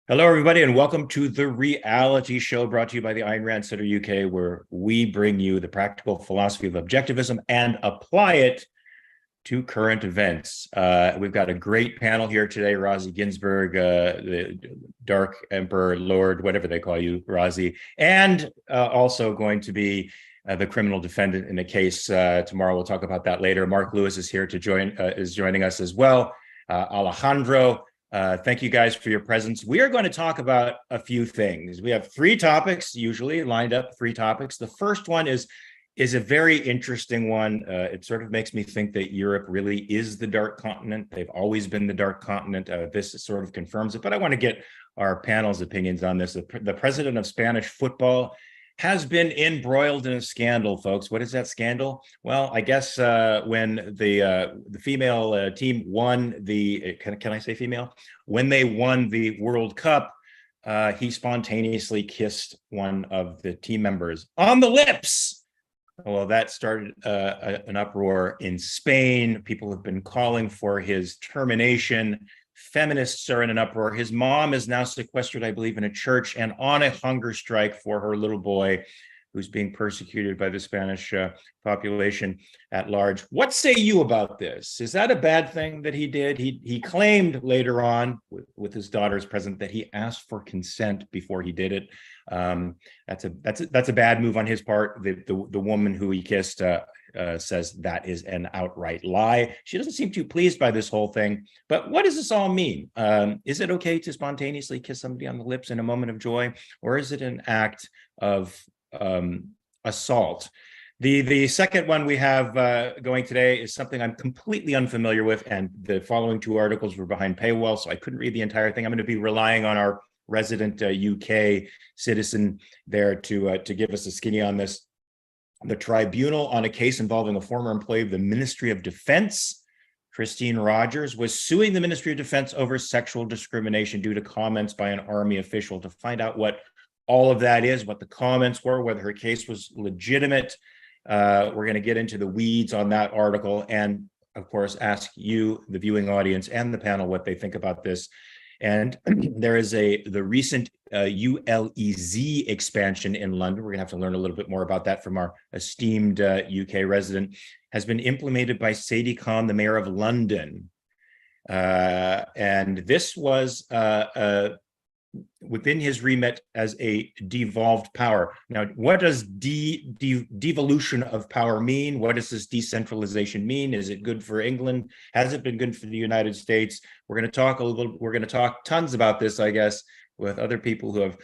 Hello, everybody, and welcome to the reality show brought to you by the Ayn Rand Center UK, where we bring you the practical philosophy of objectivism and apply it to current events. We've got a great panel here today. Razi Ginsburg, the Dark Emperor, Lord, whatever they call you, Razi, and also going to be the criminal defendant in a case tomorrow. We'll talk about that later. Mark Lewis is here to joining us as well. Alejandro. Thank you guys for your presence. We are going to talk about a few things. We have three topics, usually lined up, three topics. The first one is a very interesting one. It sort of makes me think that Europe really is the dark continent. They've always been the dark continent. This sort of confirms it, but I want to get our panel's opinions on this. The president of Spanish football has been embroiled in a scandal, folks. What is that scandal? Well, I guess when the female team won the, can I say female? When they won the World Cup, he spontaneously kissed one of the team members on the lips. Well, that started an uproar in Spain. People have been calling for his termination. Feminists are in an uproar. His mom is now sequestered, I believe, in a church and on a hunger strike for her little boy who's being persecuted by the Spanish population at large. What say you about this? Is that a bad thing that he did? He claimed later on with his daughters present that he asked for consent before he did it. That's a bad move on his part. The woman who he kissed says that is an outright lie. She doesn't seem too pleased by this whole thing. But what does this all mean? Is it okay to spontaneously kiss somebody on the lips in a moment of joy, or is it an act of assault? The second one we have going today is something I'm completely unfamiliar with, and the following two articles were behind paywall, so I couldn't read the entire thing. I'm going to be relying on our resident UK citizen there to give us a skinny on this. The tribunal on a case involving a former employee of the Ministry of Defense, Christine Rogers, was suing the Ministry of Defense over sexual discrimination due to comments by an Army official. To find out what all of that is, what the comments were, whether her case was legitimate, we're going to get into the weeds on that article and, of course, ask you, the viewing audience, and the panel what they think about this. And there is the recent ULEZ expansion in London. We're going to have to learn a little bit more about that from our esteemed UK resident. Has been implemented by Sadie Khan, the mayor of London. And this was within his remit as a devolved power. Now, what does devolution of power mean? What does this decentralization mean? Is it good for England? Has it been good for the United States? We're going to talk tons about this, I guess, with other people who have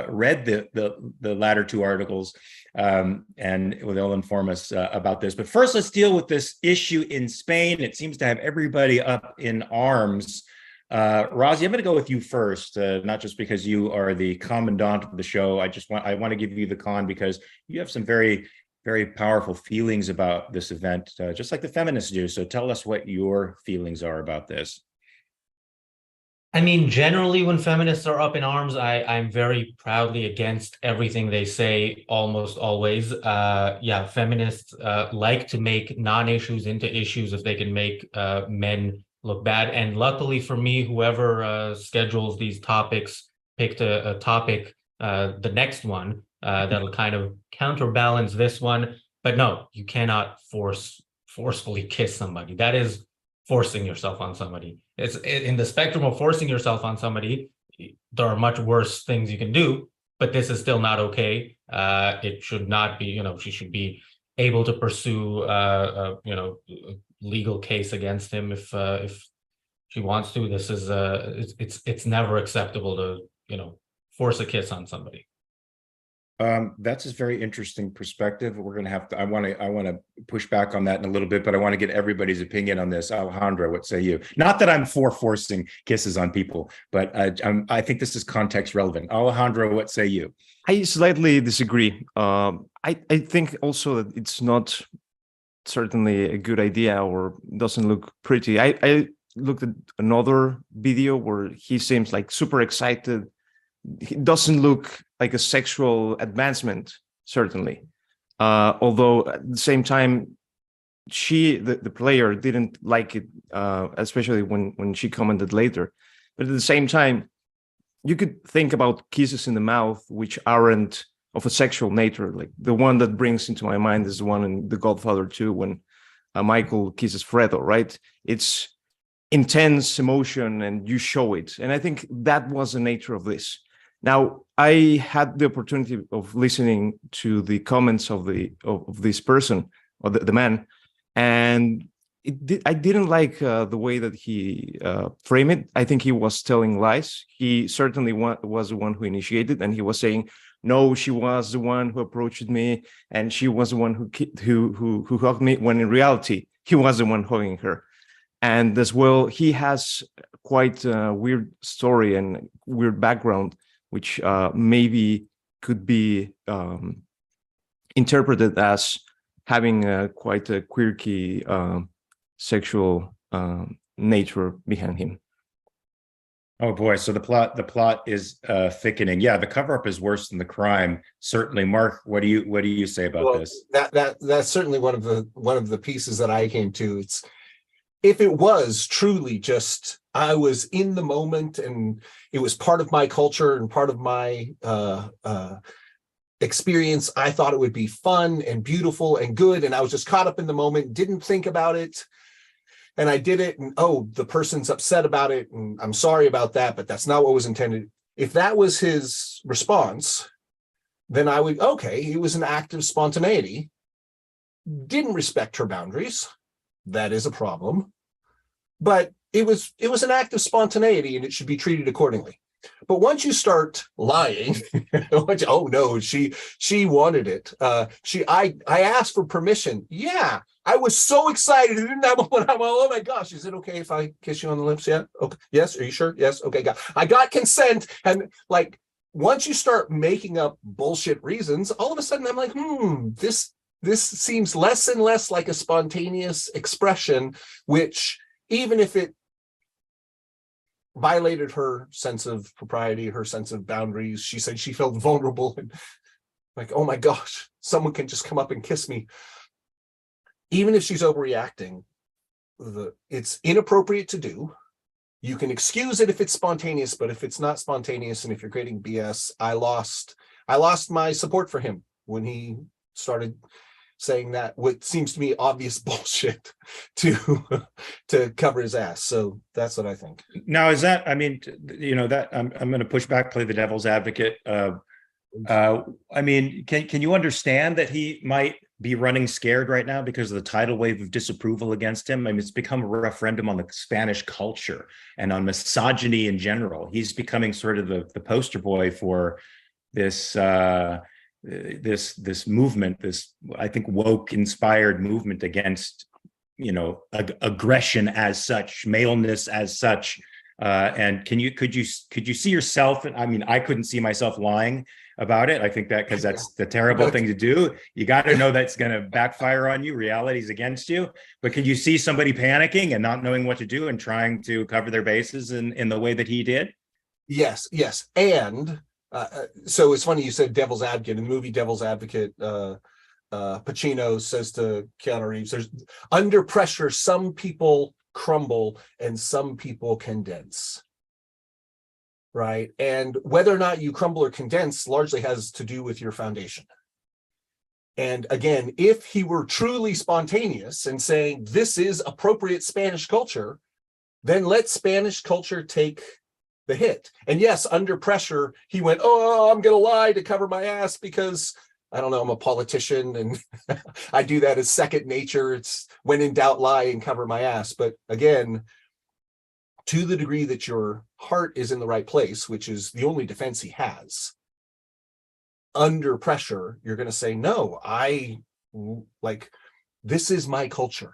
read the latter two articles, and they'll inform us about this. But first, let's deal with this issue in Spain. It seems to have everybody up in arms. Razi, I'm going to go with you first, not just because you are the commandant of the show. I want to give you the con because you have some very, very powerful feelings about this event, just like the feminists do. So tell us what your feelings are about this. I mean, generally, when feminists are up in arms, I'm very proudly against everything they say, almost always. Yeah, feminists like to make non-issues into issues if they can make men look bad. And luckily for me, whoever schedules these topics picked a topic, the next one, that'll kind of counterbalance this one. But no, you cannot forcefully kiss somebody. That is forcing yourself on somebody. It's in the spectrum of forcing yourself on somebody. There are much worse things you can do, but this is still not okay. It should not be. She should be able to pursue legal case against him if she wants to. This is it's never acceptable to force a kiss on somebody. That's a very interesting perspective. We're going to have to. I want to push back on that in a little bit, but I want to get everybody's opinion on this. Alejandro, what say you? Not that I'm for forcing kisses on people, but I think this is context relevant. Alejandro, what say you? I slightly disagree. I think also that it's not certainly a good idea or doesn't look pretty. I looked at another video where he seems like super excited. It doesn't look like a sexual advancement, certainly. Although at the same time, the player didn't like it, especially when she commented later. But at the same time, you could think about kisses in the mouth, which aren't of a sexual nature. Like the one that brings into my mind is the one in The Godfather 2 when Michael kisses Fredo, right? It's intense emotion and you show it. And I think that was the nature of this. Now, I had the opportunity of listening to the comments of this person, or the man, and I didn't like the way that he framed it. I think he was telling lies. He certainly was the one who initiated, and he was saying, "No, she was the one who approached me, and she was the one who hugged me." When in reality, he was the one hugging her. And as well, he has quite a weird story and weird background, which maybe could be interpreted as having quite a quirky sexual nature behind him. Oh boy, so the plot is thickening. Yeah, the cover-up is worse than the crime. Certainly. Mark, what do you say about this? That's certainly one of the pieces that I came to. It's, if it was truly just I was in the moment and it was part of my culture and part of my experience, I thought it would be fun and beautiful and good, and I was just caught up in the moment, didn't think about it, and I did it, and oh, the person's upset about it, and I'm sorry about that, but that's not what was intended. If that was his response, then I would, okay, it was an act of spontaneity, didn't respect her boundaries. That is a problem. But it was an act of spontaneity and it should be treated accordingly. But once you start lying, oh no, she wanted it. I asked for permission. Yeah, I was so excited. Oh my gosh, is it okay if I kiss you on the lips? Yeah. Okay. Yes. Are you sure? Yes. Okay. I got consent. And like, once you start making up bullshit reasons, all of a sudden I'm like, this seems less and less like a spontaneous expression, which even if it violated her sense of propriety, her sense of boundaries, she said she felt vulnerable and like, oh my gosh, someone can just come up and kiss me. Even if she's overreacting, it's inappropriate to do. You can excuse it if it's spontaneous, but if it's not spontaneous and if you're creating BS, I lost my support for him when he started saying that what seems to me obvious bullshit to cover his ass. So that's what I think. Now, is that, I mean, that I'm going to push back, play the devil's advocate. I mean, can you understand that he might be running scared right now because of the tidal wave of disapproval against him? I mean, it's become a referendum on the Spanish culture and on misogyny in general. He's becoming sort of the poster boy for this this movement, this, I think, woke inspired movement against, aggression as such, maleness as such. And could you see yourself? I mean, I couldn't see myself lying about it. I think that because that's the terrible thing to do. You got to know that's going to backfire on you. Reality's against you. But can you see somebody panicking and not knowing what to do and trying to cover their bases in the way that he did? Yes. And so it's funny you said devil's advocate. In the movie Devil's Advocate, Pacino says to Keanu Reeves, "There's under pressure, some people crumble and some people condense." Right? And whether or not you crumble or condense largely has to do with your foundation. And again, if he were truly spontaneous and saying this is appropriate Spanish culture, then let Spanish culture take the hit. And yes, under pressure, he went, oh, I'm going to lie to cover my ass because, I don't know, I'm a politician and I do that as second nature. It's when in doubt, lie and cover my ass. But again, to the degree that your heart is in the right place, which is the only defense he has, under pressure, you're going to say, no, this is my culture.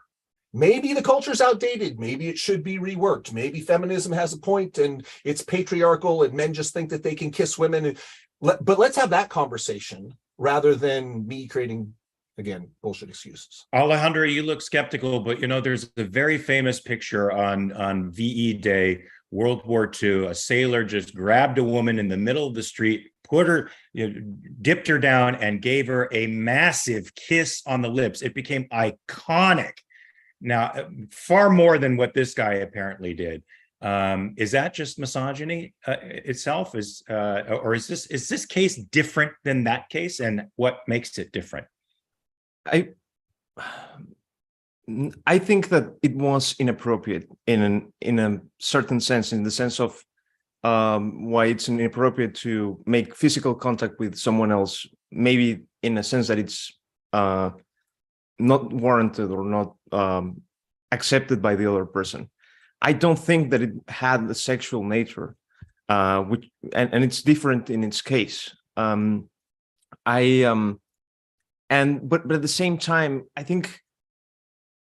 Maybe the culture's outdated. Maybe it should be reworked. Maybe feminism has a point and it's patriarchal and men just think that they can kiss women. But let's have that conversation rather than me creating, again, bullshit excuses. Alejandro, you look skeptical, but there's a very famous picture on VE Day, World War II. A sailor just grabbed a woman in the middle of the street, put her, dipped her down and gave her a massive kiss on the lips. It became iconic. Now, far more than what this guy apparently did. Is that just misogyny itself? Or is this case different than that case, and what makes it different? I think that it was inappropriate in a certain sense, in the sense of why it's inappropriate to make physical contact with someone else, maybe in a sense that it's not warranted or not accepted by the other person. I don't think that it had a sexual nature, which and it's different in its case. But at the same time, I think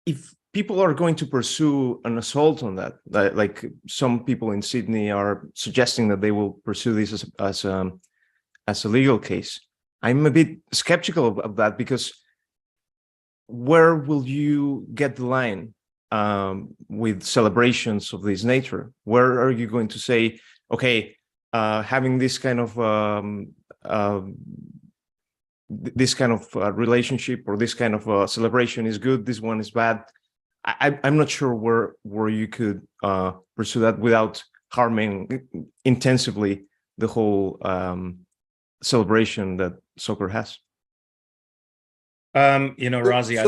if people are going to pursue an assault on that, like some people in Sydney are suggesting that they will pursue this as a legal case, I'm a bit skeptical of that, because where will you get the line with celebrations of this nature? Where are you going to say, okay, having this kind of relationship or this kind of celebration is good, this one is bad? I'm not sure where you could pursue that without harming intensively the whole celebration that soccer has. Razi,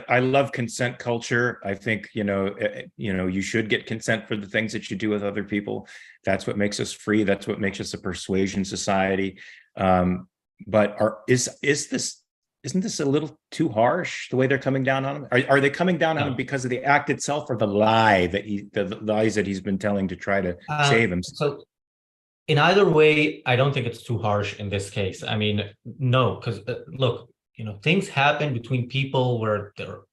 I love consent culture. I think you should get consent for the things that you do with other people. That's what makes us free. That's what makes us a persuasion society. But isn't this a little too harsh, the way they're coming down on him? Are they coming down on him because of the act itself, or the lies that he's been telling to try to save him? So in either way, I don't think it's too harsh in this case. I mean, no, because look, things happen between people where they're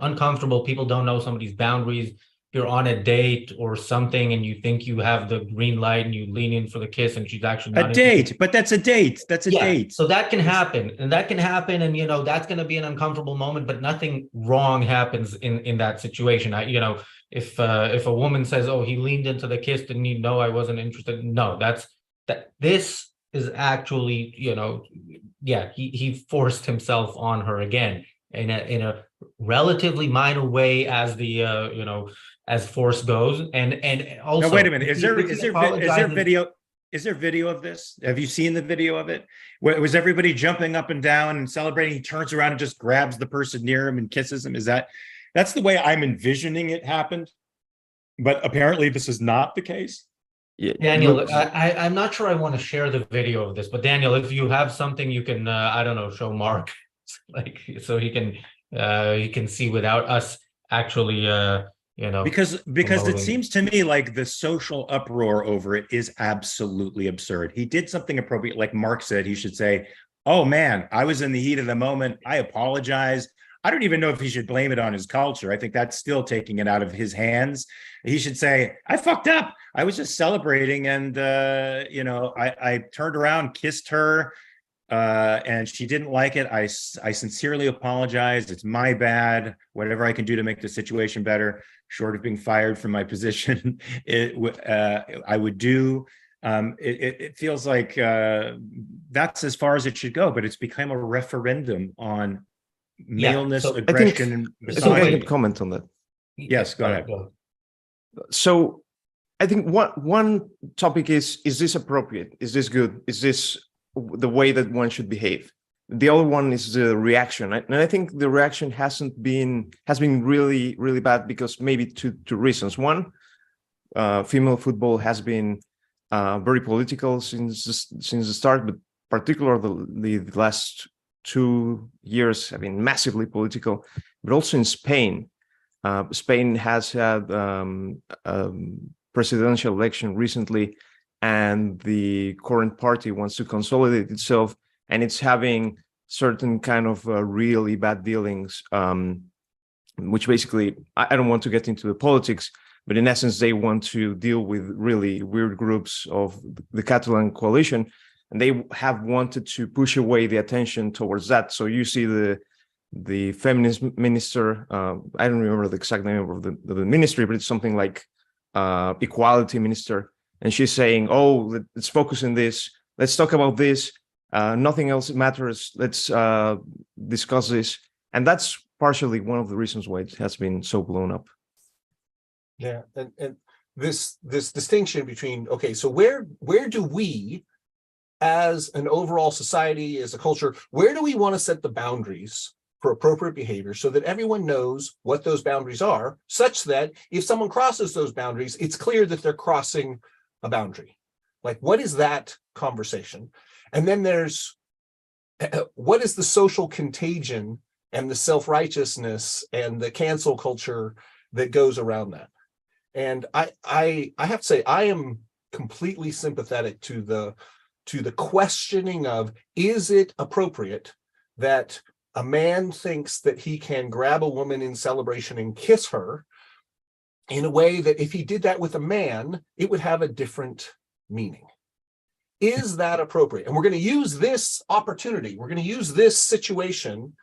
uncomfortable. People don't know somebody's boundaries. You're on a date or something and you think you have the green light and you lean in for the kiss, and she's actually not a date. But that's a date. That's a date. So that can happen, and that's going to be an uncomfortable moment, but nothing wrong happens in that situation. If a woman says, "Oh, he leaned into the kiss, didn't he know I wasn't interested?" No, this is actually, he forced himself on her again in a relatively minor way, as the as force goes, and also. No, wait a minute. Is there video of this? Have you seen the video of it? Was everybody jumping up and down and celebrating? He turns around and just grabs the person near him and kisses him. That's the way I'm envisioning it happened, but apparently this is not the case. Yeah, Daniel, I'm not sure I want to share the video of this, but Daniel, if you have something, you can show Mark, so he can see without us actually because it seems to me like the social uproar over it is absolutely absurd. He did something appropriate, like Mark said. He should say, "Oh man, I was in the heat of the moment. I apologize." I don't even know if he should blame it on his culture. I think that's still taking it out of his hands. He should say, "I fucked up. I was just celebrating, and I turned around, kissed her, and she didn't like it. I sincerely apologize. It's my bad. Whatever I can do to make the situation better, short of being fired from my position, I would do." It feels like that's as far as it should go, but it's become a referendum on maleness, aggression, and misogyny. I could comment on that. Yes, go ahead. So I think one topic is this appropriate? Is this good? Is this the way that one should behave? The other one is the reaction. And I think the reaction has been really, really bad, because maybe two reasons. One, female football has been very political since the start, but particularly the last 2 years have been massively political. But also in Spain, Spain has had presidential election recently, and the current party wants to consolidate itself, and it's having certain kind of really bad dealings, which basically, I don't want to get into the politics, but in essence, they want to deal with really weird groups of the Catalan coalition, and they have wanted to push away the attention towards that. So you see the feminist minister, I don't remember the exact name of the ministry, but it's something like equality minister. And she's saying, "Oh, let's focus on this. Let's talk about this. Nothing else matters. Let's discuss this." And that's partially one of the reasons why it has been so blown up. Yeah, and this distinction between, okay, so where do we, as an overall society, as a culture, where do we want to set the boundaries for appropriate behavior so that everyone knows what those boundaries are, such that if someone crosses those boundaries, it's clear that they're crossing a boundary? Like, what is that conversation? And then there's what is the social contagion and the self-righteousness and the cancel culture that goes around that? And I have to say, I am completely sympathetic to the questioning of, is it appropriate that a man thinks that he can grab a woman in celebration and kiss her in a way that if he did that with a man, it would have a different meaning? Is that appropriate? And we're going to use this opportunity, we're going to use this situation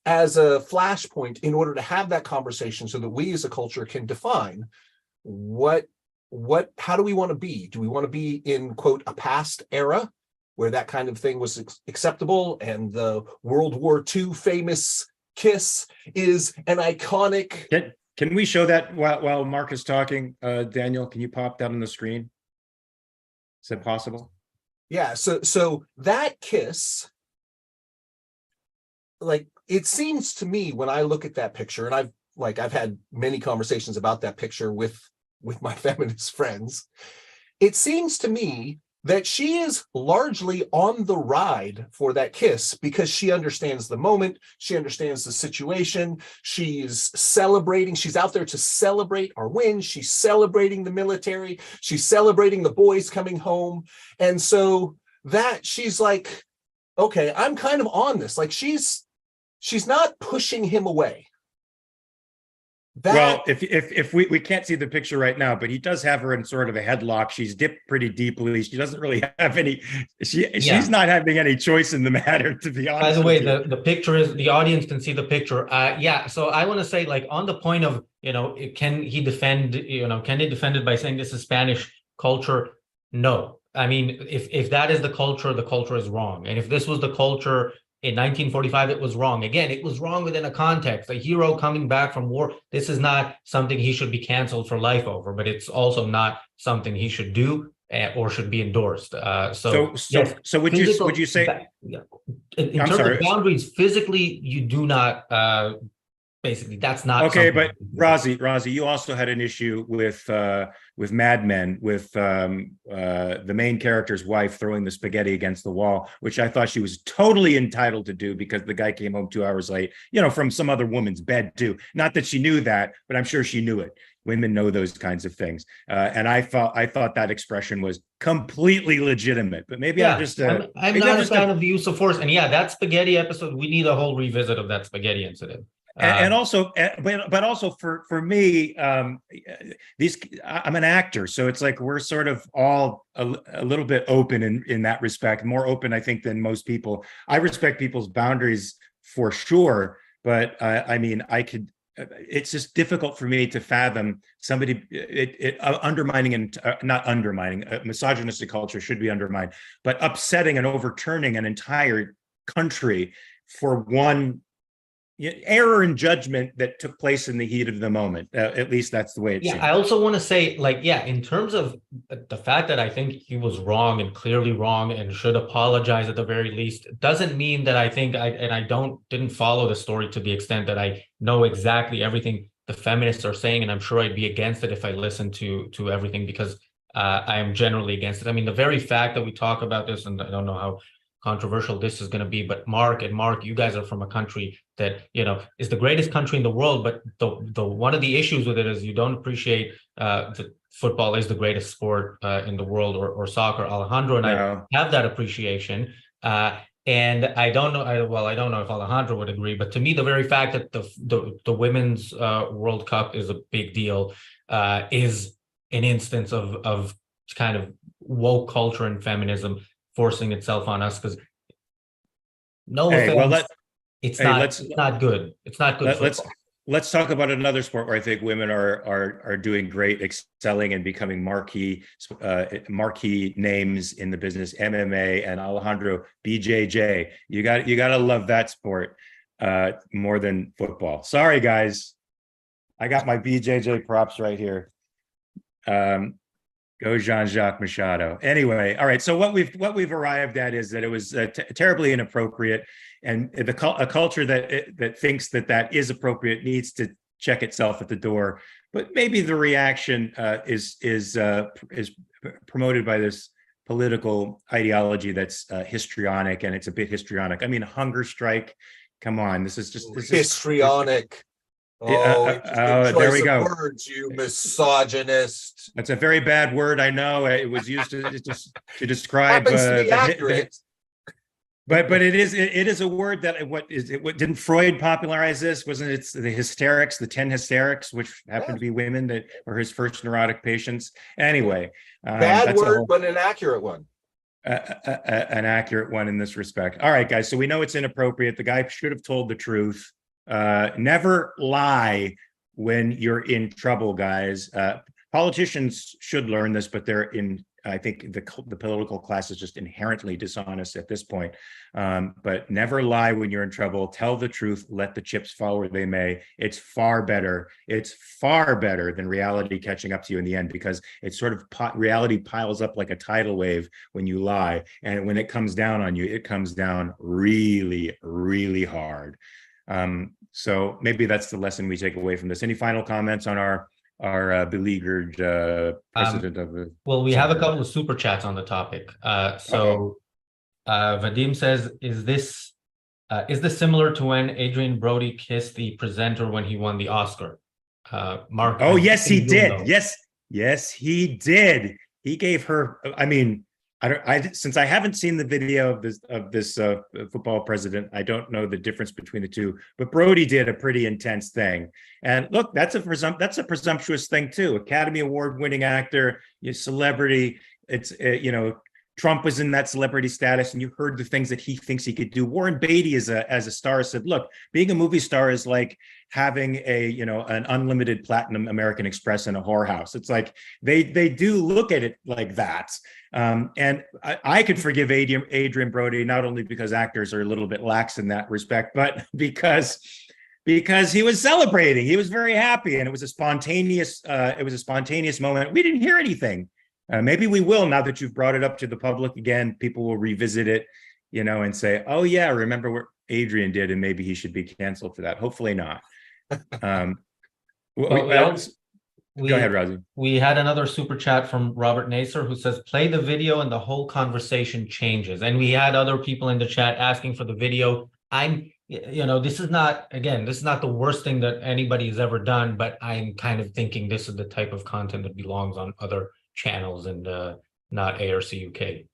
as a flashpoint in order to have that conversation so that we as a culture can define how do we want to be? Do we want to be in, quote, a past era where that kind of thing was acceptable and the World War II famous kiss is an iconic... Can we show that while Mark is talking? Daniel, can you pop that on the screen? Is that possible? Yeah, so that kiss, like, it seems to me when I look at that picture, and I've had many conversations about that picture with my feminist friends, it seems to me that she is largely on the ride for that kiss because she understands the moment, she understands the situation, she's celebrating, she's out there to celebrate our win, she's celebrating the military, she's celebrating the boys coming home. And so that she's like, okay, I'm kind of on this. Like, she's not pushing him away. Well, if we can't see the picture right now, but he does have her in sort of a headlock. She's dipped pretty deeply. She doesn't really have any. She's not having any choice in the matter, to be honest. By the way, the picture is, the audience can see the picture. Yeah. So I want to say, like, on the point of, can he defend? Can they defend it by saying this is Spanish culture? No. I mean, if that is the culture is wrong. And if this was the culture in 1945, it was wrong. Again, it was wrong within a context. A hero coming back from war, this is not something he should be canceled for life over, but it's also not something he should do or should be endorsed. So would you say? In terms of boundaries, physically, you do not. Basically, that's not okay. But Razi, you also had an issue with Mad Men, with the main character's wife throwing the spaghetti against the wall, which I thought she was totally entitled to do because the guy came home 2 hours late, from some other woman's bed too. Not that she knew that, but I'm sure she knew it. Women know those kinds of things, and I thought that expression was completely legitimate. But maybe I'm just I'm not a fan of the use of force. And yeah, that spaghetti episode, we need a whole revisit of that spaghetti incident. And also, but also for me, I'm an actor, so it's like we're sort of all a little bit open in that respect, more open, I think, than most people. I respect people's boundaries for sure, but I mean, it's just difficult for me to fathom somebody undermining and not undermining. A misogynistic culture should be undermined, but upsetting and overturning an entire country for one error in judgment that took place in the heat of the moment. At least that's the way it seems. I also want to say, in terms of the fact that I think he was wrong and clearly wrong and should apologize at the very least, doesn't mean that I think didn't follow the story to the extent that I know exactly everything the feminists are saying, and I'm sure I'd be against it if I listened to everything, because I am generally against it. I mean, the very fact that we talk about this, and I don't know how controversial this is going to be, but Mark, you guys are from a country that is the greatest country in the world, but the one of the issues with it is you don't appreciate that football is the greatest sport in the world, or soccer. Alejandro and I have that appreciation, and I don't know if Alejandro would agree, but to me, the very fact that the women's World Cup is a big deal is an instance of kind of woke culture and feminism forcing itself on us, because it's not good. It's not good. Let's talk about another sport where I think women are doing great, excelling and becoming marquee names in the business. MMA, and Alejandro, BJJ. You got to love that sport more than football. Sorry, guys, I got my BJJ props right here. Go Jean-Jacques Machado. Anyway, all right. So what we've arrived at is that it was terribly inappropriate, and a culture that thinks that is appropriate needs to check itself at the door. But maybe the reaction is promoted by this political ideology that's histrionic, and it's a bit histrionic. I mean, hunger strike. Come on, this is histrionic. There we go. Words, you misogynist. That's a very bad word. I know it was used to describe. Happens to be accurate. But it is a word that what didn't Freud popularize this? Wasn't it the hysterics, the 10 hysterics, which happened to be women that were his first neurotic patients? Anyway, bad word, but an accurate one. An accurate one in this respect. All right, guys. So we know it's inappropriate. The guy should have told the truth. Never lie when you're in trouble, guys. Politicians should learn this, but I think the political class is just inherently dishonest at this point. But never lie when you're in trouble. Tell the truth. Let the chips fall where they may. It's far better. It's far better than reality catching up to you in the end, because it's sort of reality piles up like a tidal wave when you lie. And when it comes down on you, it comes down really, really hard. So maybe that's the lesson we take away from this. Any final comments on our beleaguered president of the... Well, we have a couple of super chats on the topic. Vadim says, is this similar to when Adrian Brody kissed the presenter when he won the Oscar? Mark. Oh, yes, he did. Yes, he did. He gave her, I mean, since I haven't seen the video of this football president, I don't know the difference between the two. But Brody did a pretty intense thing, and look, that's a presumptuous thing too. Academy Award winning actor, celebrity. It's Trump was in that celebrity status, and you heard the things that he thinks he could do. Warren Beatty, as a star, said, "Look, being a movie star is like having an unlimited platinum American Express in a whorehouse." It's like they do look at it like that. And I could forgive Adrian Brody, not only because actors are a little bit lax in that respect, but because he was celebrating. He was very happy, and it was a spontaneous moment. We didn't hear anything. Maybe we will, now that you've brought it up to the public again. People will revisit it, and say, "Oh yeah, remember what Adrian did, and maybe he should be canceled for that." Hopefully not. Go ahead, Razi. We had another super chat from Robert Naser, who says, "Play the video and the whole conversation changes." And we had other people in the chat asking for the video. This is not the worst thing that anybody has ever done, but I'm kind of thinking this is the type of content that belongs on other channels and not ARCUK.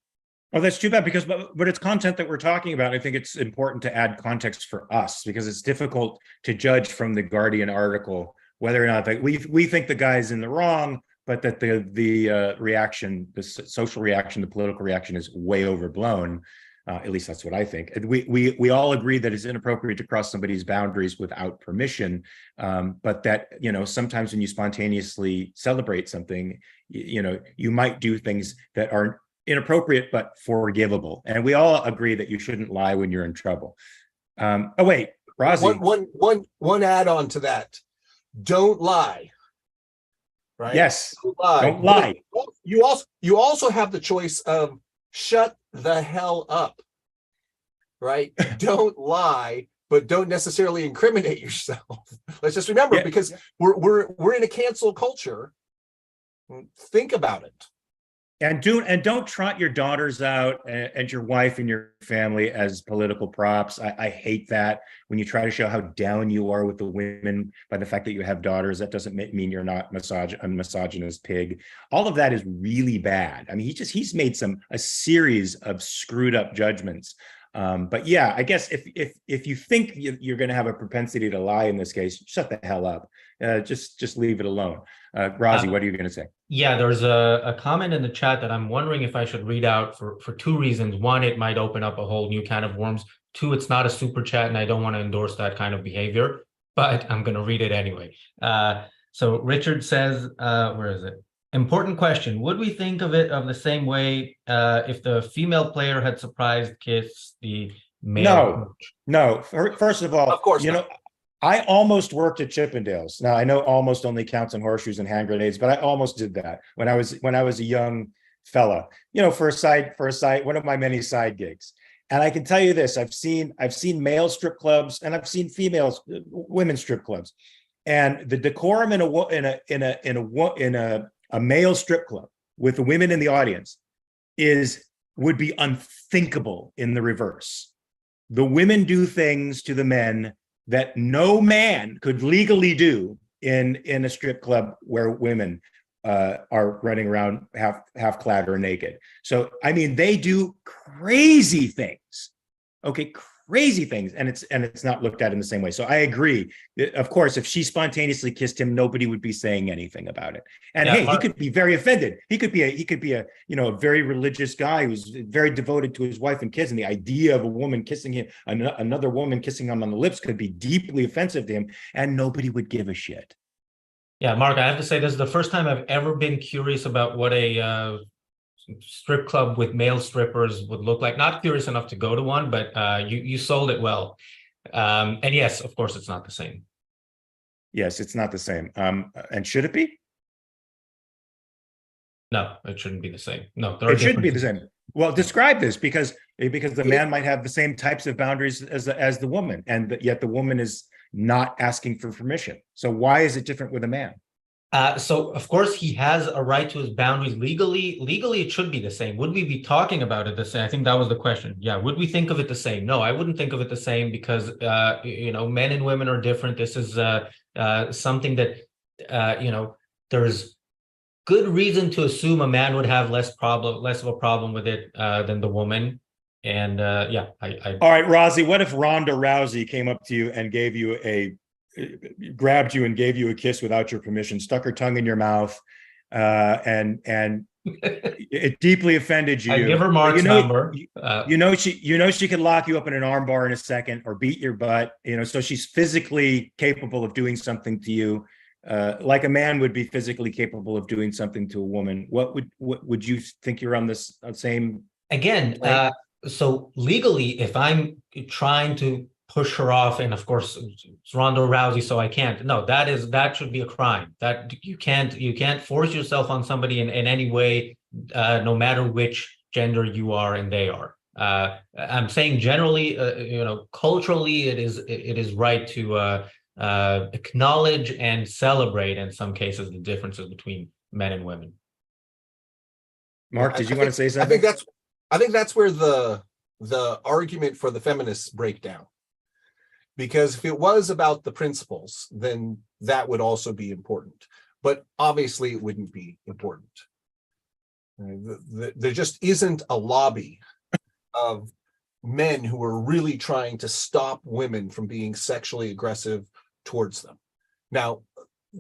Oh, that's too bad, because but it's content that we're talking about. I think it's important to add context for us, because it's difficult to judge from the Guardian article whether or not we think the guy's in the wrong, but that the reaction, the social reaction, the political reaction is way overblown. At least that's what I think. We all agree that it's inappropriate to cross somebody's boundaries without permission, but that sometimes when you spontaneously celebrate something, you might do things that are inappropriate but forgivable. And we all agree that you shouldn't lie when you're in trouble. Oh wait, Razi. One add-on to that. Don't lie. Right? Yes. Don't lie. You also have the choice of shut the hell up. Right? Don't lie, but don't necessarily incriminate yourself. Let's just remember, because we're in a cancel culture. Think about it. And don't trot your daughters out and your wife and your family as political props. I hate that when you try to show how down you are with the women by the fact that you have daughters. That doesn't mean you're not a misogynist pig. All of that is really bad. I mean, he's made a series of screwed up judgments. But yeah, I guess if you think you're going to have a propensity to lie in this case, shut the hell up. Just leave it alone. Razi, what are you going to say? Yeah, there's a comment in the chat that I'm wondering if I should read out for two reasons. One, it might open up a whole new can of worms. Two, it's not a super chat, and I don't want to endorse that kind of behavior, but I'm going to read it anyway. So Richard says, where is it? Important question. Would we think of it of the same way if the female player had surprised kissed the male coach? No. First of all, of course not. I almost worked at Chippendales. Now I know almost only counts on horseshoes and hand grenades, but I almost did that when I was a young fella, for a side, one of my many side gigs. And I can tell you this: I've seen male strip clubs and I've seen women's strip clubs, and the decorum in a male strip club with the women in the audience would be unthinkable in the reverse. The women do things to the men that no man could legally do in a strip club where women are running around half clad or naked. So I mean, they do crazy things, crazy things, and it's not looked at in the same way. So I agree. Of course, if she spontaneously kissed him, nobody would be saying anything about it. And hey, he could be very offended. He could be a a very religious guy who's very devoted to his wife and kids, and the idea of a woman kissing him, another woman kissing him on the lips, could be deeply offensive to him, and nobody would give a shit. Yeah, Mark, I have to say this is the first time I've ever been curious about what a strip club with male strippers would look like. Not curious enough to go to one, but you sold it well. And yes, of course, it's not the same. Yes, it's not the same. And should it be? No, it shouldn't be the same. No, it shouldn't be the same. Well, describe this, because the man might have the same types of boundaries as the woman, and yet the woman is not asking for permission. So why is it different with a man? So of course he has a right to his boundaries legally. Legally, it should be the same. Would we be talking about it the same? I think that was the question. Yeah. Would we think of it the same? No, I wouldn't think of it the same, because men and women are different. This is something that there's good reason to assume a man would have less of a problem with it than the woman. And all right, Rozzy, what if Ronda Rousey came up to you and grabbed you and gave you a kiss without your permission, stuck her tongue in your mouth, and it deeply offended you? I give her Mark's number. She could lock you up in an armbar in a second, or beat your butt. So she's physically capable of doing something to you, like a man would be physically capable of doing something to a woman. What would you think? You're on this same again? So legally, if I'm trying to push her off, and of course it's Ronda Rousey, so I can't. No, that should be a crime. That you can't force yourself on somebody in any way, no matter which gender you are and they are. I'm saying generally, culturally, it is right to acknowledge and celebrate in some cases the differences between men and women. Mark, did you want to say something? I think that's where the argument for the feminists break down. Because if it was about the principles, then that would also be important. But obviously it wouldn't be important. There just isn't a lobby of men who are really trying to stop women from being sexually aggressive towards them. Now,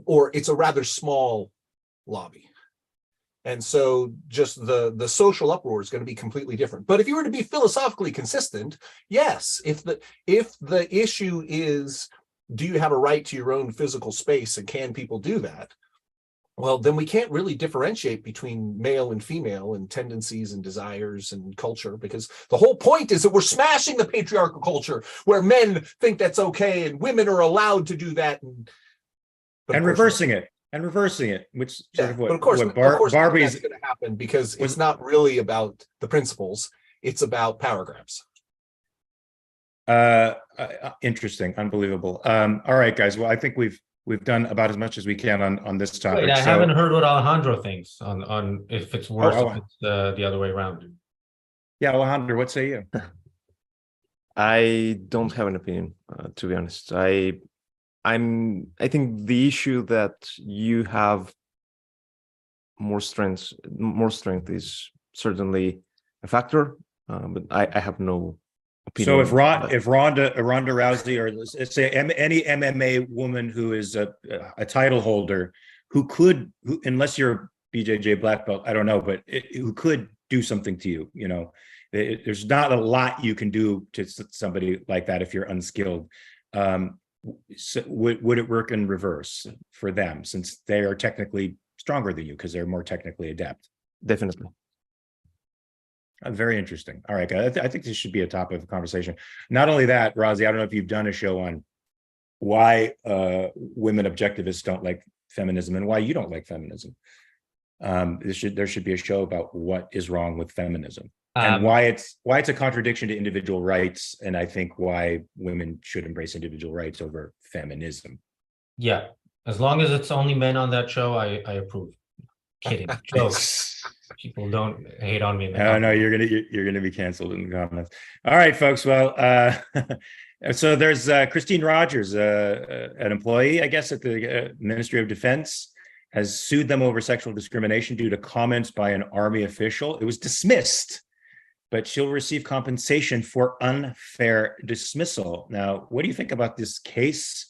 or it's a rather small lobby. And so just the social uproar is going to be completely different. But if you were to be philosophically consistent, yes, if the issue is, do you have a right to your own physical space and can people do that? Well, then we can't really differentiate between male and female and tendencies and desires and culture, because the whole point is that we're smashing the patriarchal culture where men think that's okay and women are allowed to do that. And reversing it. Which sort of what, but of course, Barbie's going to happen, because it's not really about the principles; it's about power grabs. Interesting, unbelievable. All right, guys. Well, I think we've done about as much as we can on this topic. Wait, I haven't heard what Alejandro thinks on if it's worse if it's the other way around. Yeah, Alejandro, what say you? I don't have an opinion, to be honest. I think the issue that you have more strength is certainly a factor, but I have no opinion. So if Ronda Rousey, or let's say any MMA woman who is a title holder, who unless you're BJJ black belt, I don't know, but who could do something to you, there's not a lot you can do to somebody like that if you're unskilled. So would it work in reverse for them, since they are technically stronger than you because they're more technically adept? Definitely. Very interesting. All right, guys. I think this should be a topic of conversation. Not only that, Rozzy, I don't know if you've done a show on why women objectivists don't like feminism and why you don't like feminism. There should be a show about what is wrong with feminism and why it's a contradiction to individual rights, and I think why women should embrace individual rights over feminism. Yeah, as long as it's only men on that show, I approve. Kidding, jokes. People don't hate on me in the comments. No, you're gonna be canceled in the comments. All right, folks. Well, so there's Christine Rogers, an employee, I guess, at the Ministry of Defense, has sued them over sexual discrimination due to comments by an Army official. It was dismissed, but she'll receive compensation for unfair dismissal. Now, what do you think about this case?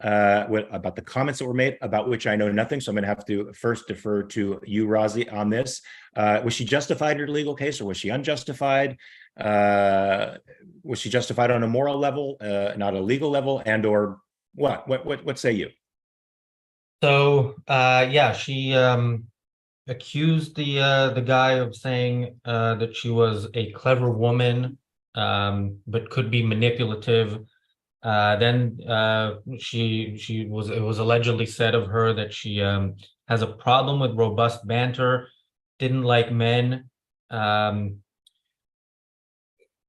About the comments that were made, about which I know nothing, so I'm going to have to first defer to you, Razi, on this. Was she justified in her legal case, or was she unjustified? Was she justified on a moral level, not a legal level, and or what say you? So yeah, she accused the guy of saying that she was a clever woman, but could be manipulative. Then it was allegedly said of her that she has a problem with robust banter, didn't like men.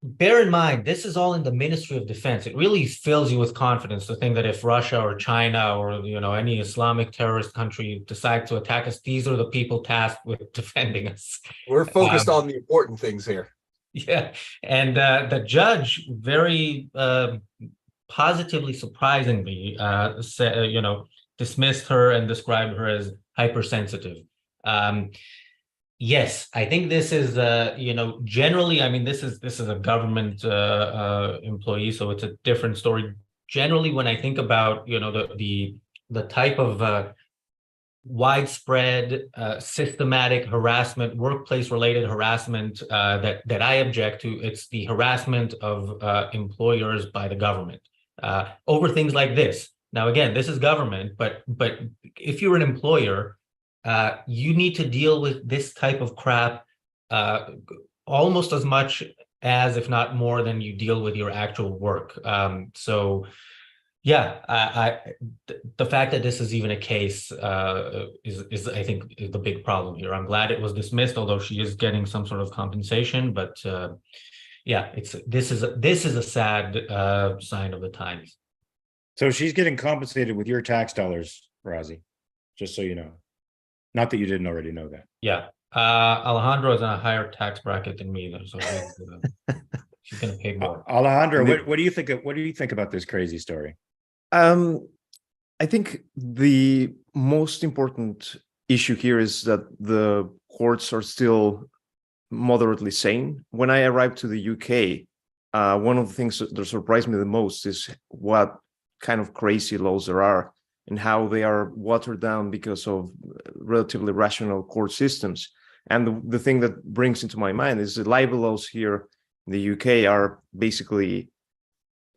Bear in mind, this is all in the Ministry of Defense. It really fills you with confidence to think that if Russia or China or any Islamic terrorist country decides to attack us, these are the people tasked with defending us. We're focused on the important things here. Yeah, and the judge very positively, surprisingly, dismissed her and described her as hypersensitive. Yes, I think this is, generally, I mean, this is a government employee, so it's a different story. Generally, when I think about, the type of widespread, systematic harassment, workplace-related harassment that I object to, it's the harassment of employers by the government over things like this. Now, again, this is government, but if you're an employer, you need to deal with this type of crap almost as much as, if not more than, you deal with your actual work. So, yeah, the fact that this is even a case is I think is the big problem here. I'm glad it was dismissed, although she is getting some sort of compensation. But yeah, this is a sad sign of the times. So she's getting compensated with your tax dollars, Razi, just so you know. Not that you didn't already know that. Yeah. Alejandro is in a higher tax bracket than me, though, so she's going to pay more. Alejandro, what do you think? What do you think about this crazy story? I think the most important issue here is that the courts are still moderately sane. When I arrived to the UK, one of the things that surprised me the most is what kind of crazy laws there are and how they are watered down because of relatively rational court systems. And the thing that brings into my mind is the libel laws here in the UK are basically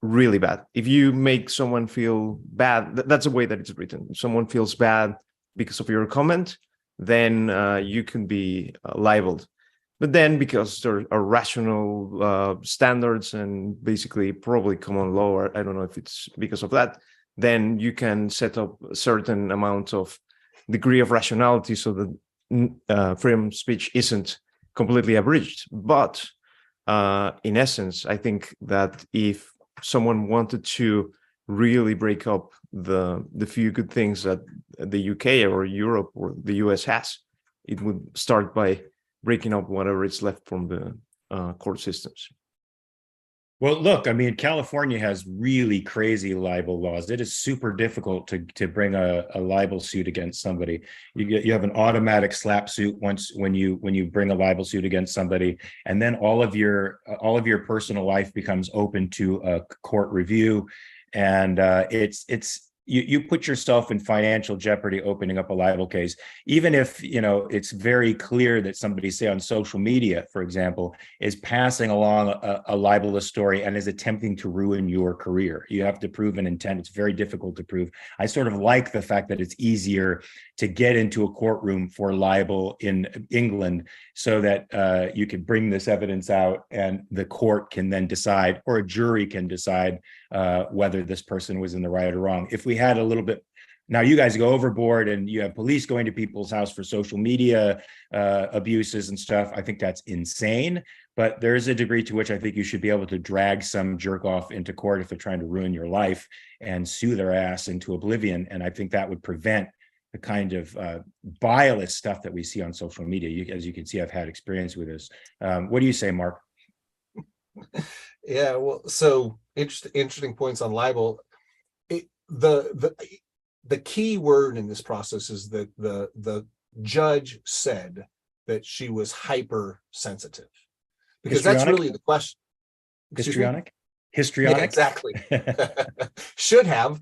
really bad. If you make someone feel bad, that's the way that it's written. If someone feels bad because of your comment, then you can be libeled. But then, because there are rational standards and basically probably common law, or I don't know if it's because of that, then you can set up a certain amount of degree of rationality so that freedom of speech isn't completely abridged. But in essence, I think that if someone wanted to really break up the few good things that the UK or Europe or the US has, it would start by breaking up whatever is left from the court systems. Well, look, I mean, California has really crazy libel laws. It is super difficult to bring a libel suit against somebody. You have an automatic slap suit when you bring a libel suit against somebody, and then all of your personal life becomes open to a court review, and it's you put yourself in financial jeopardy opening up a libel case, even if it's very clear that somebody, say on social media, for example, is passing along a libelous story and is attempting to ruin your career. You have to prove an intent. It's very difficult to prove. I sort of like the fact that it's easier to get into a courtroom for libel in England, so that you can bring this evidence out and the court can then decide, or a jury can decide whether this person was in the right or wrong. If we had a little bit, now you guys go overboard and you have police going to people's house for social media abuses and stuff, I think that's insane. But there's a degree to which I think you should be able to drag some jerk off into court if they're trying to ruin your life and sue their ass into oblivion. And I think that would prevent the kind of vilest stuff that we see on social media. As you can see, I've had experience with this. What do you say, Mark? Yeah, well, so interesting points on libel. The key word in this process is that the judge said that she was hypersensitive, because that's really the question. Histrionic? Yeah, exactly. Should have.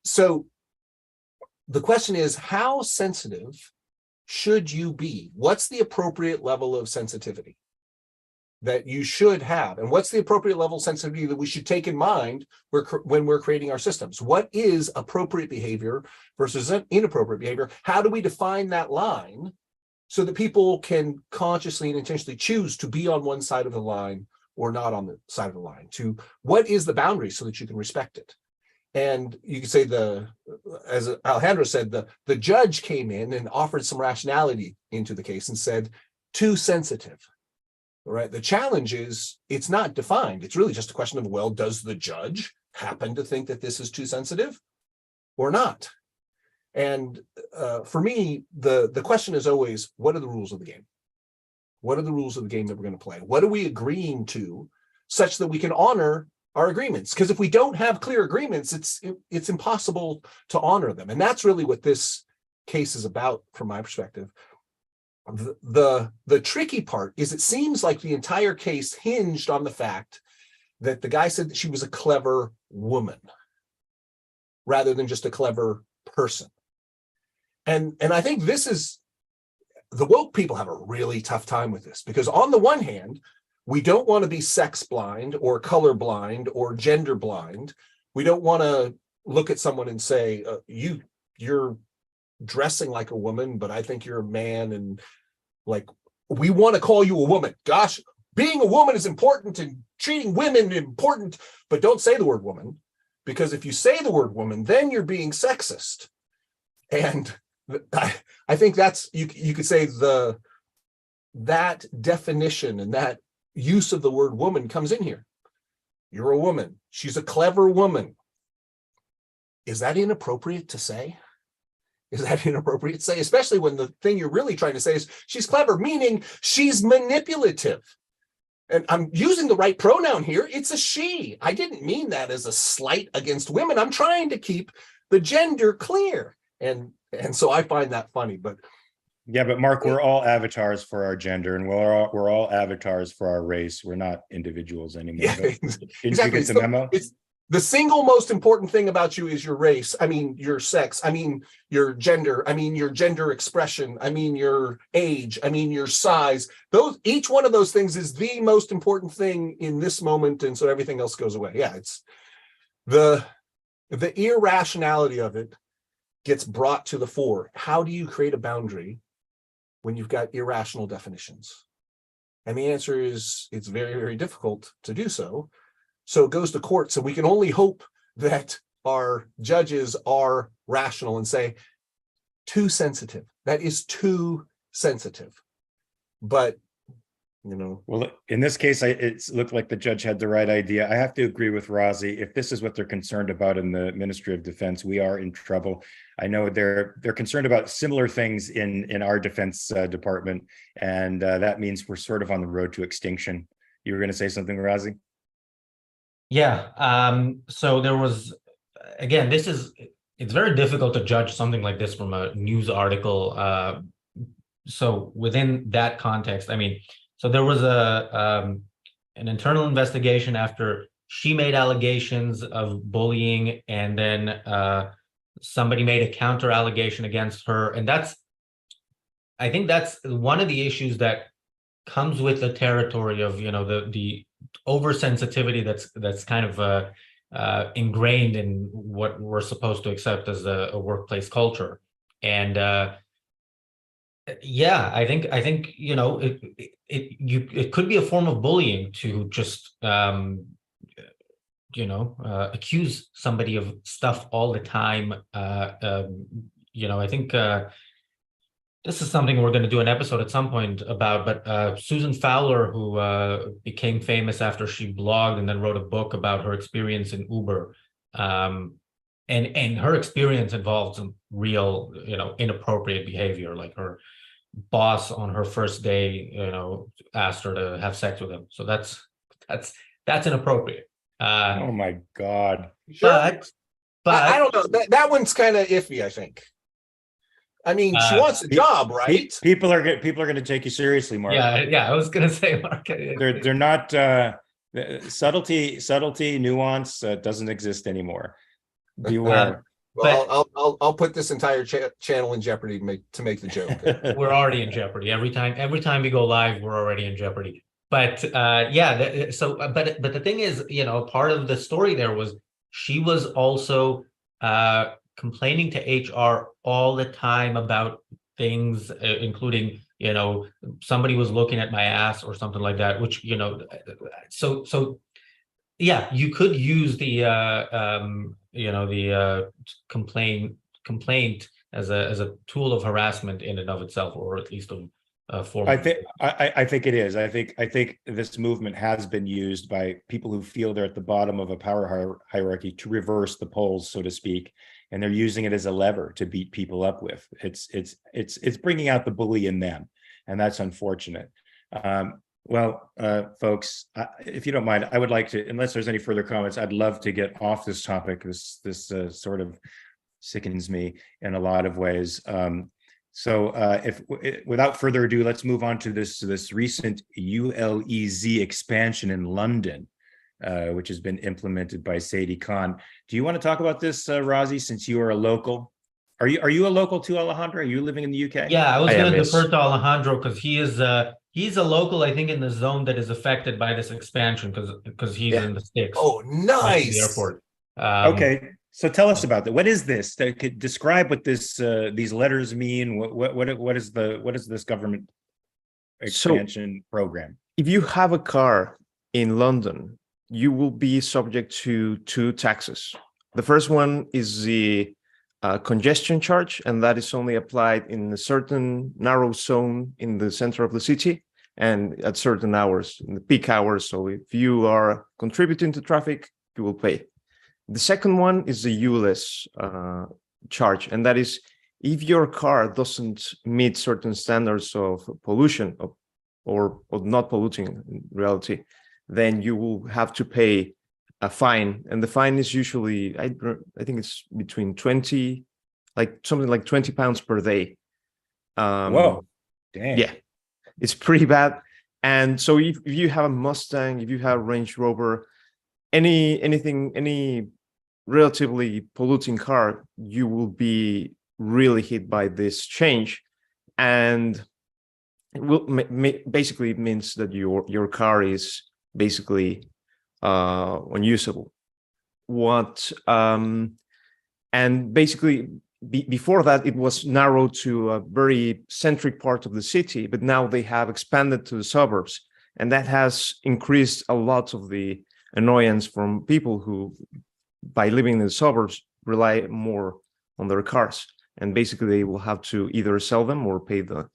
So the question is, how sensitive should you be? What's the appropriate level of sensitivity that you should have? And what's the appropriate level of sensitivity that we should take in mind when we're creating our systems? What is appropriate behavior versus inappropriate behavior? How do we define that line so that people can consciously and intentionally choose to be on one side of the line or not on the side of the line? To what is the boundary so that you can respect it? And you could say, as Alejandro said, the judge came in and offered some rationality into the case and said, too sensitive. Right. The challenge is it's not defined. It's really just a question of, well, does the judge happen to think that this is too sensitive or not? And for me, the question is always, what are the rules of the game? What are the rules of the game that we're going to play? What are we agreeing to such that we can honor our agreements? Because if we don't have clear agreements, it's impossible to honor them. And that's really what this case is about, from my perspective. The tricky part is it seems like the entire case hinged on the fact that the guy said that she was a clever woman rather than just a clever person. And I think this is, the woke people have a really tough time with this, because on the one hand, we don't want to be sex blind or color blind or gender blind. We don't want to look at someone and say, you're dressing like a woman, but I think you're a man, and like, we want to call you a woman. Gosh, being a woman is important and treating women important, but don't say the word woman, because if you say the word woman, then you're being sexist. And I think that's, you could say that definition and that use of the word woman comes in here. You're a woman. She's a clever woman. Is that inappropriate to say? Is that inappropriate to say? Especially when the thing you're really trying to say is she's clever, meaning she's manipulative. And I'm using the right pronoun here. It's a she. I didn't mean that as a slight against women. I'm trying to keep the gender clear. And so I find that funny. But yeah, but Mark, we're all avatars for our gender, and we're all avatars for our race. We're not individuals anymore. Yeah, exactly. The memo? It's the single most important thing about you is your race. I mean, your sex. I mean, your gender. I mean, your gender expression. I mean, your age. I mean, your size. Each one of those things is the most important thing in this moment, and so everything else goes away. Yeah, it's the irrationality of it gets brought to the fore. How do you create a boundary when you've got irrational definitions? And the answer is it's very, very difficult to do so. So it goes to courts, and we can only hope that our judges are rational and say, too sensitive. That is too sensitive. But, Well, in this case, it looked like the judge had the right idea. I have to agree with Razi. If this is what they're concerned about in the Ministry of Defense, we are in trouble. I know they're concerned about similar things in our defense department, and that means we're sort of on the road to extinction. You were going to say something, Razi? Yeah. So there was, again, it's very difficult to judge something like this from a news article. So within that context, I mean, so there was an internal investigation after she made allegations of bullying, and then somebody made a counter allegation against her. And I think that's one of the issues that comes with the territory of, the oversensitivity that's kind of ingrained in what we're supposed to accept as a workplace culture. And yeah, I think it could be a form of bullying to just accuse somebody of stuff all the time. I think this is something we're going to do an episode at some point about, but Susan Fowler, who became famous after she blogged and then wrote a book about her experience in Uber. And her experience involved some real, inappropriate behavior. Like her boss on her first day, asked her to have sex with him. So that's inappropriate. Oh my God. But I don't know. That one's kind of iffy, I think. I mean, she wants a job, right? People are going to take you seriously, Mark. Yeah. I was going to say, Mark. They're not subtlety, nuance doesn't exist anymore. Beware. Well, I'll put this entire channel in jeopardy to make the joke. We're already in jeopardy every time we go live. We're already in jeopardy. But but the thing is, part of the story there was she was also complaining to HR all the time about things, including, somebody was looking at my ass or something like that, which, so yeah, you could use the complaint as a tool of harassment in and of itself, or at least a form. I think it is. I think this movement has been used by people who feel they're at the bottom of a power hierarchy to reverse the polls, so to speak, and they're using it as a lever to beat people up with. It's bringing out the bully in them, and that's unfortunate. Folks, if you don't mind, I would like to, unless there's any further comments, I'd love to get off this topic. This sort of sickens me in a lot of ways. Without further ado, let's move on to this recent ULEZ expansion in London, which has been implemented by Sadie Khan. Do you want to talk about this, Razi, since you are a local? Are you a local too, Alejandro? Are you living in the UK? Yeah, I was going to defer to Alejandro because he's a local, I think, in the zone that is affected by this expansion because he's in the sticks. Oh, nice. The airport. Okay. So tell us about that. What is this? Describe what these letters mean. What is this government expansion program? If you have a car in London, you will be subject to 2 taxes. The first one is the congestion charge, and that is only applied in a certain narrow zone in the center of the city and at certain hours, in the peak hours. So if you are contributing to traffic, you will pay. The second one is the ULEZ charge, and that is if your car doesn't meet certain standards of pollution or not polluting in reality, then you will have to pay a fine. And the fine is usually, I think it's between 20, something like £20 per day. Whoa, dang. Yeah, it's pretty bad. And so if you have a Mustang, if you have a Range Rover, any relatively polluting car, you will be really hit by this change. And it will basically means that your car is basically unusable. And basically before that, it was narrowed to a very centric part of the city, but now they have expanded to the suburbs, and that has increased a lot of the annoyance from people who, by living in the suburbs, rely more on their cars, and basically they will have to either sell them or pay the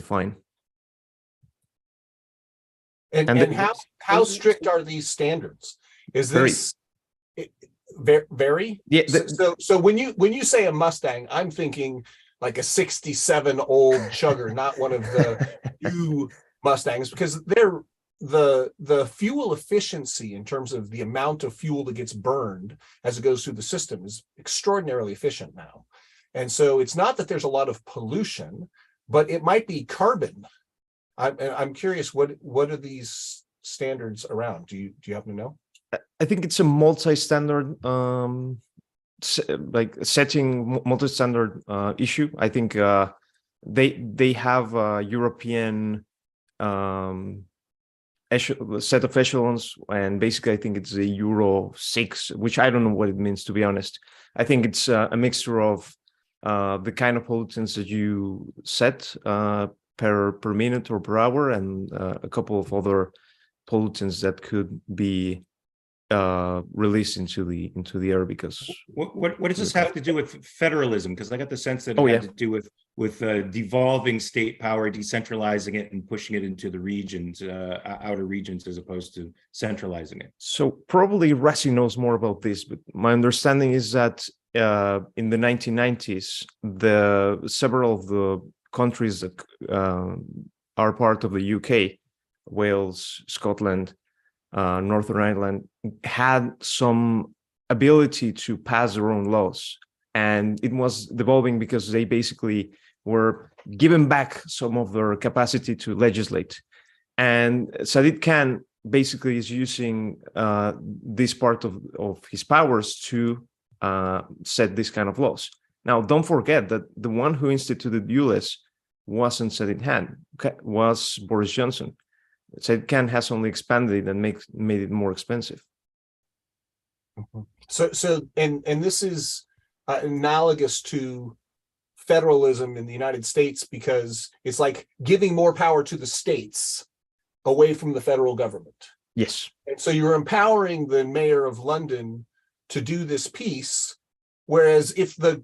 fine. And how strict are these standards? Is this very? Yeah. So when you say a Mustang, I'm thinking like a 67 old chugger, not one of the new Mustangs, because they're the fuel efficiency in terms of the amount of fuel that gets burned as it goes through the system is extraordinarily efficient now. And so it's not that there's a lot of pollution, but it might be carbon. I'm curious, what are these standards around? Do you happen to know? I think it's a multi-standard, like setting multi-standard issue. I think they have a European set of echelons, and basically I think it's a Euro 6, which I don't know what it means, to be honest. I think it's a mixture of the kind of pollutants that you set per minute or per hour, and a couple of other pollutants that could be released into the air. Because what does this have to do with federalism? Because I got the sense that it Oh, had yeah. to do with devolving state power, decentralizing it, and pushing it into the regions, outer regions, as opposed to centralizing it. So probably Rassi knows more about this, but my understanding is that in the 1990s, several of the countries that are part of the UK, Wales, Scotland, Northern Ireland, had some ability to pass their own laws, and it was devolving because they basically were given back some of their capacity to legislate. And Sadiq Khan basically is using this part of his powers to set this kind of laws. Now, don't forget that the one who instituted ULEZ wasn't Sadiq Khan, was Boris Johnson. Sadiq Khan has only expanded it and made it more expensive. So this is analogous to federalism in the United States, because it's like giving more power to the states away from the federal government. Yes. And so you're empowering the mayor of London to do this piece, whereas if the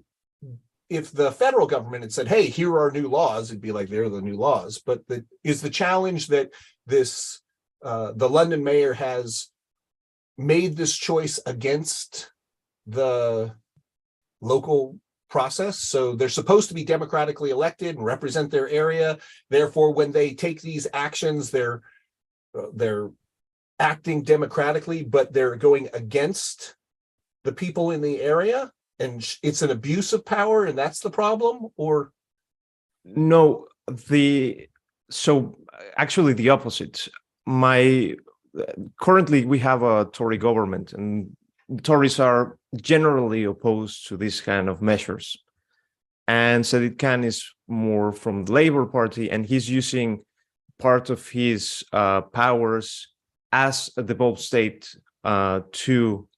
federal government had said, hey, here are new laws, it'd be like, they're the new laws. But is the challenge that this the London mayor has made this choice against the local process? So they're supposed to be democratically elected and represent their area. Therefore, when they take these actions, they're acting democratically, but they're going against the people in the area, and it's an abuse of power, and that's the problem? Or no, so actually the opposite. Currently we have a Tory government, and the Tories are generally opposed to this kind of measures. And Sadiq Khan is more from the Labour Party, and he's using part of his powers as a devolved state to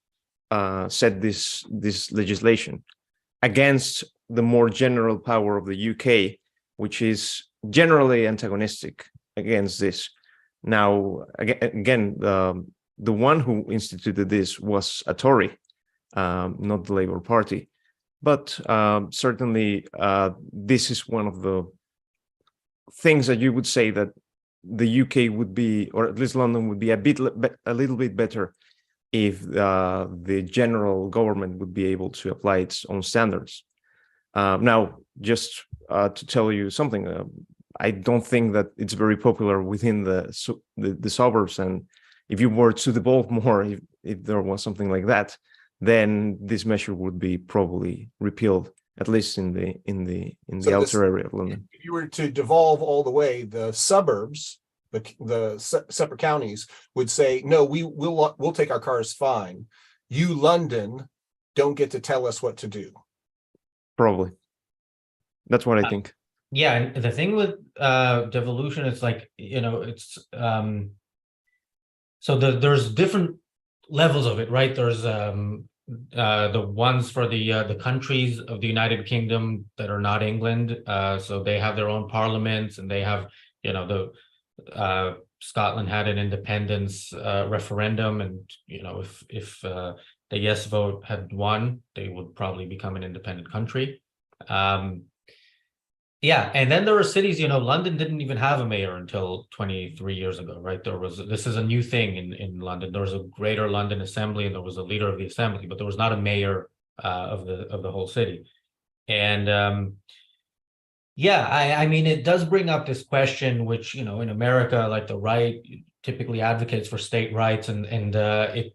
set this legislation against the more general power of the UK, which is generally antagonistic against this. Now, again, the one who instituted this was a Tory, not the Labour Party. But certainly, this is one of the things that you would say that the UK would be, or at least London would be, a little bit better if the general government would be able to apply its own standards. Now, just to tell you something, I don't think that it's very popular within the suburbs, and if you were to devolve more, if there was something like that, then this measure would be probably repealed, at least in the outer area of London. If you were to devolve all the way, the suburbs, the separate counties would say, no, we'll take our cars fine. You, London, don't get to tell us what to do. Probably. That's what I think. Yeah, and the thing with devolution, it's like, it's so there's different levels of it, right? There's the ones for the countries of the United Kingdom that are not England, so they have their own parliaments, and they have, Scotland had an independence referendum, and if the yes vote had won, they would probably become an independent country. Yeah, and then there are cities, London didn't even have a mayor until 23 years ago, right? This is a new thing in London. There was a Greater London Assembly, and there was a leader of the assembly, but there was not a mayor of the whole city. And yeah, I mean, it does bring up this question, which, in America, like the right typically advocates for state rights, and I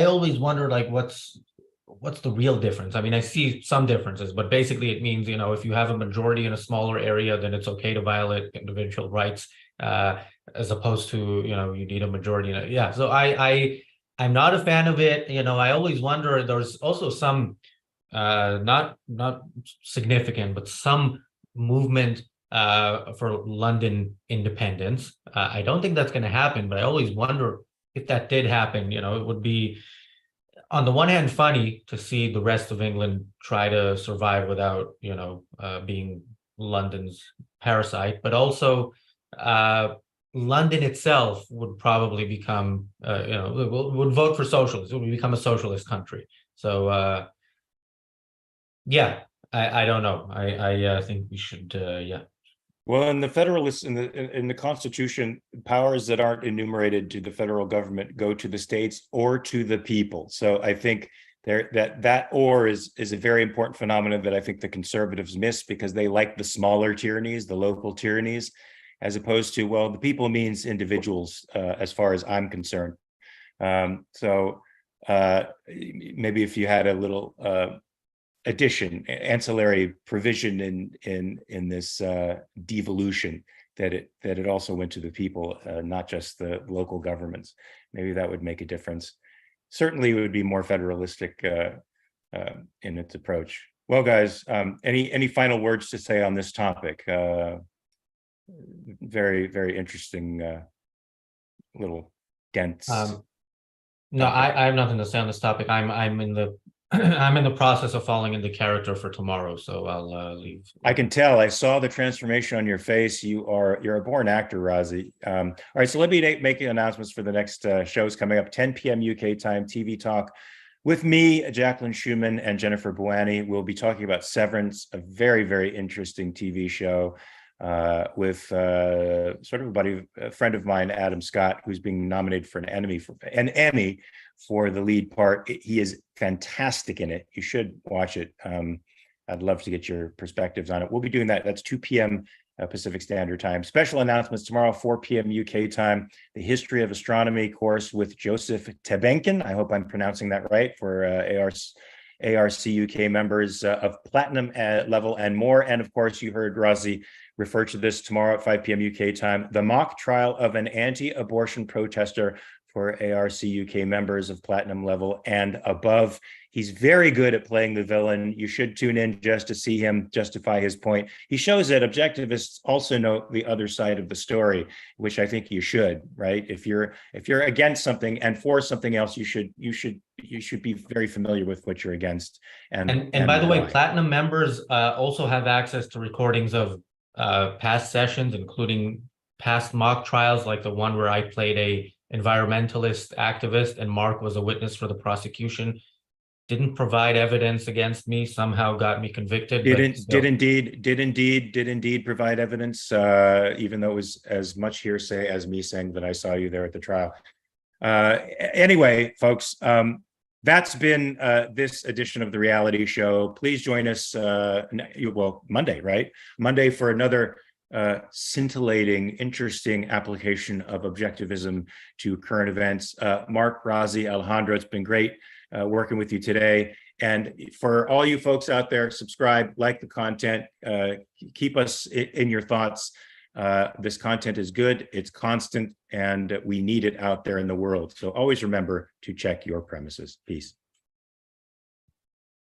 always wonder, like, what's the real difference? I mean, I see some differences, but basically it means, if you have a majority in a smaller area, then it's okay to violate individual rights. as opposed to, you need a majority. Yeah. So I'm not a fan of it. I always wonder, there's also some not significant, but some movement for London independence. I don't think that's going to happen, but I always wonder if that did happen. It would be, on the one hand, funny to see the rest of England try to survive without, being London's parasite, but also London itself would probably become, would vote for socialism. It would become a socialist country. So, yeah, I don't know. I think we should, yeah. Well, in the Federalists, in the Constitution, powers that aren't enumerated to the federal government go to the states or to the people. So I think that or is a very important phenomenon that I think the conservatives miss, because they like the smaller tyrannies, the local tyrannies, as opposed to, well, the people means individuals, as far as I'm concerned. So maybe if you had a little ancillary provision in this devolution, that it also went to the people, not just the local governments. Maybe that would make a difference. Certainly, it would be more federalistic in its approach. Well, guys, any final words to say on this topic? Very, very interesting little dense. No, I have nothing to say on this topic. I'm in the I'm in the process of falling into character for tomorrow, so I'll leave. I can tell. I saw the transformation on your face. You're a born actor, Razi. All right, so let me make announcements for the next shows coming up. 10 p.m. UK time, TV Talk with me, Jacqueline Schumann, and Jennifer Buani. We'll be talking about Severance, a very, very interesting TV show with sort of a friend of mine, Adam Scott, who's being nominated for an Emmy for the lead part. He is fantastic in it. You should watch it. I'd love to get your perspectives on it. We'll be doing that. That's 2 p.m. Pacific Standard Time. Special announcements tomorrow, 4 p.m. UK time, the History of Astronomy course with Joseph Tebenkin. I hope I'm pronouncing that right, for ARCUK members of platinum level and more. And of course, you heard Razi refer to this tomorrow at 5 p.m. UK time, the mock trial of an anti-abortion protester for ARCUK members of platinum level and above. He's very good at playing the villain. You should tune in just to see him justify his point. He shows that objectivists also know the other side of the story, which I think you should, right? If you're against something and for something else, you should be very familiar with what you're against. And by the way, platinum members also have access to recordings of past sessions, including past mock trials, like the one where I played a environmentalist activist and Mark was a witness for the prosecution. Didn't provide evidence against me, somehow got me convicted. Did indeed provide evidence, even though it was as much hearsay as me saying that I saw you there at the trial. Anyway, folks, that's been this edition of the reality show. Please join us, Monday, right? Monday for another scintillating, interesting application of objectivism to current events. Mark, Razi, Alejandro, it's been great working with you today. And for all you folks out there, subscribe, like the content, keep us in your thoughts. This content is good, it's constant, and we need it out there in the world. So always remember to check your premises. Peace.